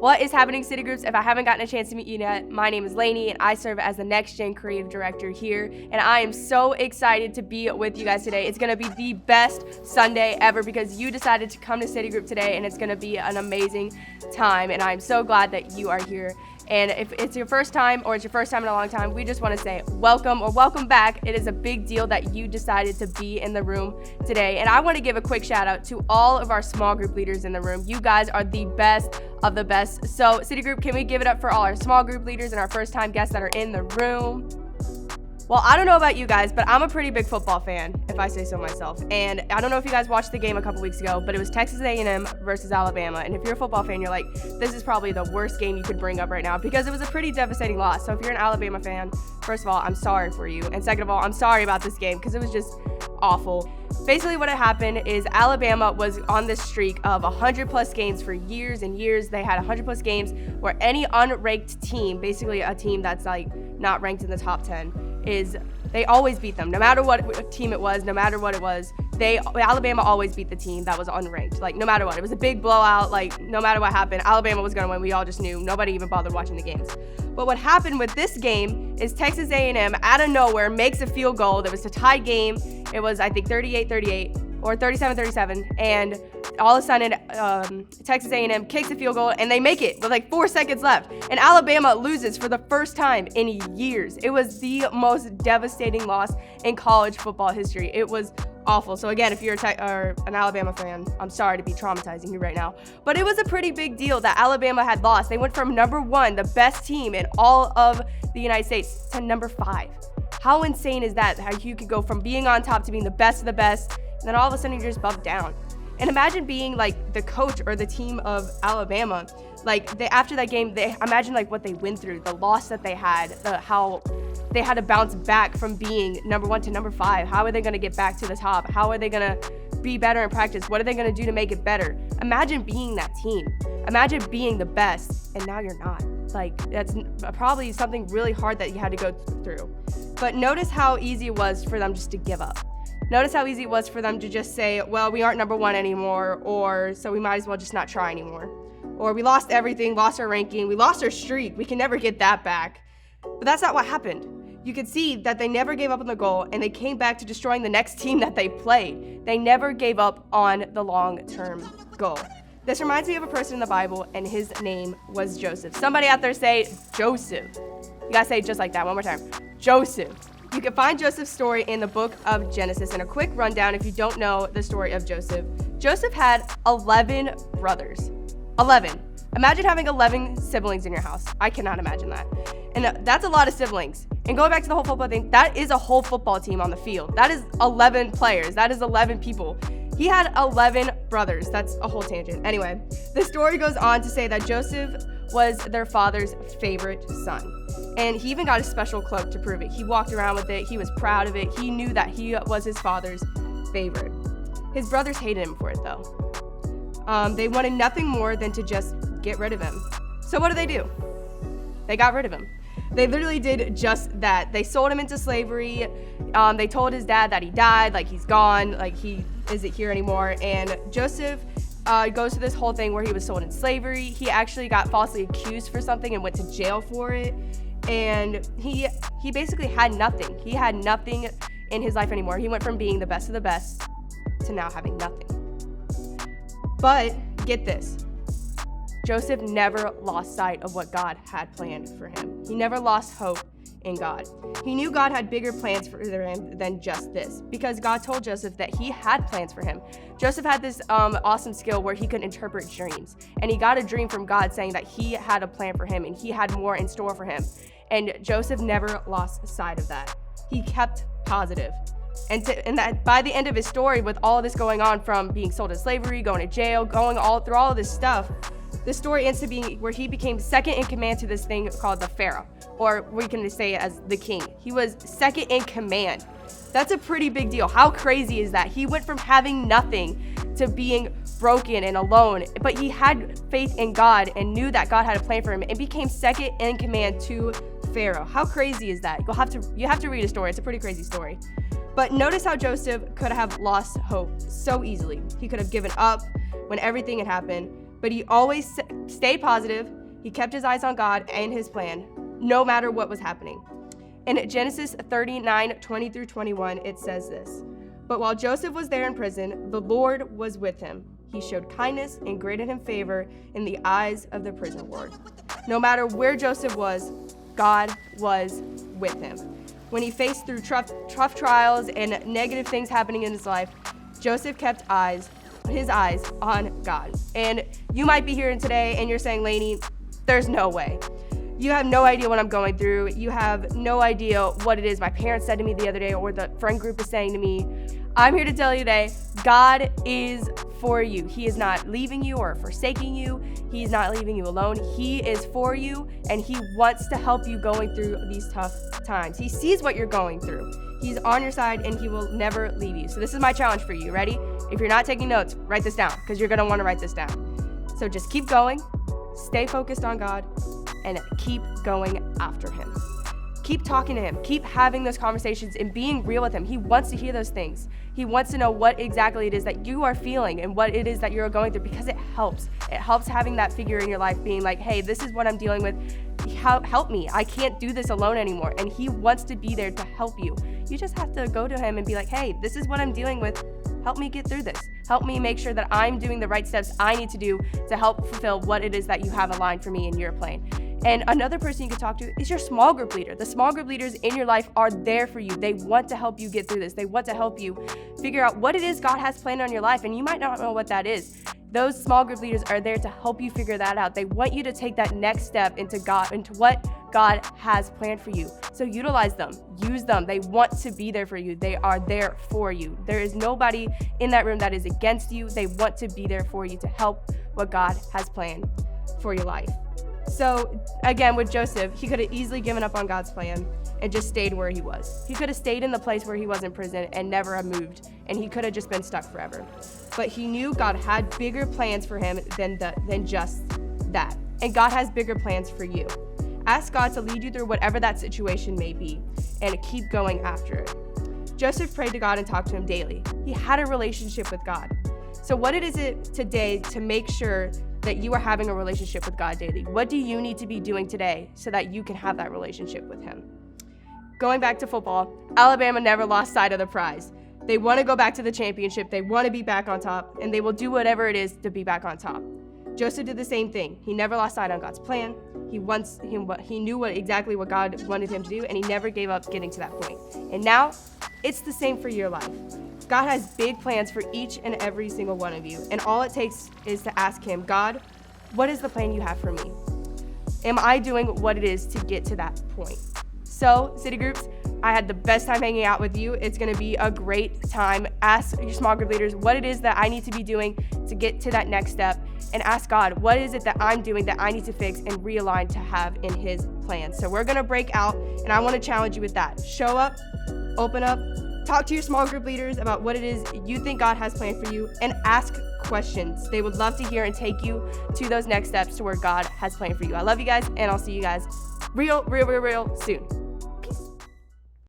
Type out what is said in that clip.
What is happening, City Groups? If I haven't gotten a chance to meet you yet, my name is Lainey, and I serve as the Next Gen Creative Director here, and I am so excited to be with you guys today. It's going to be the best Sunday ever because you decided to come to City Group today, and it's going to be an amazing time, and I'm so glad that you are here. And if it's your first time or it's your first time in a long time, we just want to say welcome or welcome back. It is a big deal that you decided to be in the room today. And I want to give a quick shout out to all of our small group leaders in the room. You guys are the best of the best. So City Group, can we give it up for all our small group leaders and our first time guests that are in the room? Well, I don't know about you guys, but I'm a pretty big football fan, if I say so myself. And I don't know if you guys watched the game a couple weeks ago, but it was Texas A&M versus Alabama. And if you're a football fan, you're like, this is probably the worst game you could bring up right now because it was a pretty devastating loss. So if you're an Alabama fan, first of all, I'm sorry for you. And second of all, I'm sorry about this game because it was just awful. Basically what had happened is Alabama was on this streak of 100 plus games for years and years. They had 100 plus games where any unranked team, basically a team that's like not ranked in the top 10, they always beat them. No matter what team it was, no matter what it was, Alabama always beat the team that was unranked. Like no matter what, it was a big blowout. Like no matter what happened, Alabama was gonna win. We all just knew. Nobody even bothered watching the games. But what happened with this game is Texas A&M out of nowhere makes a field goal. There was a tied game. It was I think 38-38 or 37-37, and all of a sudden Texas A&M kicks a field goal and they make it with like 4 seconds left, and Alabama loses for the first time in years. It was the most devastating loss in college football history. It was awful. So again, if you're an Alabama fan, I'm sorry to be traumatizing you right now, but it was a pretty big deal that Alabama had lost. They went from number 1, the best team in all of the United States, to number 5. How insane is that? How you could go from being on top to being the best of the best, and then all of a sudden you're just bumped down. And imagine being like the coach or the team of Alabama. Like after that game, imagine like what they went through, the loss that they had, how they had to bounce back from being number 1 to number 5. How are they going to get back to the top? How are they going to be better in practice? What are they going to do to make it better? Imagine being that team. Imagine being the best, and now you're not. Like that's probably something really hard that you had to go through. But notice how easy it was for them just to give up. Notice how easy it was for them to just say, well, we aren't number 1 anymore, or so we might as well just not try anymore. Or we lost everything, lost our ranking, we lost our streak, we can never get that back. But that's not what happened. You could see that they never gave up on the goal, and they came back to destroying the next team that they played. They never gave up on the long-term goal. This reminds me of a person in the Bible, and his name was Joseph. Somebody out there say Joseph. You gotta say it just like that one more time. Joseph. You can find Joseph's story in the book of Genesis. And a quick rundown, if you don't know the story of Joseph. Joseph had 11 brothers. 11. Imagine having 11 siblings in your house. I cannot imagine that. And that's a lot of siblings. And going back to the whole football thing, that is a whole football team on the field. That is 11 players. That is 11 people. He had 11 brothers. That's a whole tangent. Anyway, the story goes on to say that Joseph was their father's favorite son. And he even got a special cloak to prove it. He walked around with it. He was proud of it. He knew that he was his father's favorite. His brothers hated him for it, though. They wanted nothing more than to just get rid of him. So what do? They got rid of him. They literally did just that. They sold him into slavery. They told his dad that he died, like he's gone, like he isn't here anymore. And Joseph goes through this whole thing where he was sold in slavery. He actually got falsely accused for something and went to jail for it. And he basically had nothing. He had nothing in his life anymore. He went from being the best of the best to now having nothing. But get this. Joseph never lost sight of what God had planned for him. He never lost hope in God. He knew God had bigger plans for him than just this, because God told Joseph that he had plans for him. Joseph had this awesome skill where he could interpret dreams, and he got a dream from God saying that he had a plan for him and he had more in store for him. And Joseph never lost sight of that. He kept positive. And that by the end of his story, with all this going on, from being sold in slavery, going to jail, going all through all of this stuff, the story ends up being where he became second in command to this thing called the Pharaoh, or we can say it as the king. He was second in command. That's a pretty big deal. How crazy is that? He went from having nothing to being broken and alone, but he had faith in God and knew that God had a plan for him and became second in command to Pharaoh. How crazy is that? You have to read a story. It's a pretty crazy story. But notice how Joseph could have lost hope so easily. He could have given up when everything had happened, but he always stayed positive. He kept his eyes on God and his plan, no matter what was happening. In Genesis 39:20-21, it says this: "But while Joseph was there in prison, the Lord was with him. He showed kindness and granted him favor in the eyes of the prison ward." No matter where Joseph was, God was with him. When he faced through tough trials and negative things happening in his life, Joseph kept his eyes on God. And you might be here today and you're saying, Lainey, there's no way. You have no idea what I'm going through. You have no idea what it is my parents said to me the other day or the friend group is saying to me. I'm here to tell you today, God is for you. He is not leaving you or forsaking you. He's not leaving you alone. He is for you, and he wants to help you going through these tough times. He sees what you're going through. He's on your side, and he will never leave you. So this is my challenge for you. Ready? If you're not taking notes, write this down, because you're going to want to write this down. So just keep going, stay focused on God, and keep going after him. Keep talking to him. Keep having those conversations and being real with him. He wants to hear those things. He wants to know what exactly it is that you are feeling and what it is that you're going through, because it helps. It helps having that figure in your life being like, hey, this is what I'm dealing with. Help me. I can't do this alone anymore. And he wants to be there to help you. You just have to go to him and be like, hey, this is what I'm dealing with. Help me get through this. Help me make sure that I'm doing the right steps I need to do to help fulfill what it is that you have aligned for me in your plan. And another person you can talk to is your small group leader. The small group leaders in your life are there for you. They want to help you get through this. They want to help you figure out what it is God has planned on your life, and you might not know what that is. Those small group leaders are there to help you figure that out. They want you to take that next step into what God has planned for you. So utilize them, use them. They want to be there for you. They are there for you. There is nobody in that room that is against you. They want to be there for you to help what God has planned for your life. So again, with Joseph, he could have easily given up on God's plan and just stayed where he was. He could have stayed in the place where he was in prison and never have moved, and he could have just been stuck forever. But he knew God had bigger plans for him than just that. And God has bigger plans for you. Ask God to lead you through whatever that situation may be, and keep going after it. Joseph prayed to God and talked to him daily. He had a relationship with God. So what is it today to make sure that you are having a relationship with God daily? What do you need to be doing today so that you can have that relationship with him? Going back to football, Alabama never lost sight of the prize. They want to go back to the championship. They want to be back on top, and they will do whatever it is to be back on top. Joseph did the same thing. He never lost sight on God's plan. He knew exactly what God wanted him to do, and he never gave up getting to that point. And now, it's the same for your life. God has big plans for each and every single one of you, and all it takes is to ask him, God, what is the plan you have for me? Am I doing what it is to get to that point? So, City Groups, I had the best time hanging out with you. It's going to be a great time. Ask your small group leaders what it is that I need to be doing to get to that next step, and ask God, what is it that I'm doing that I need to fix and realign to have in his plan? So we're going to break out, and I want to challenge you with that. Show up, open up, talk to your small group leaders about what it is you think God has planned for you, and ask questions. They would love to hear and take you to those next steps to where God has planned for you. I love you guys, and I'll see you guys real soon.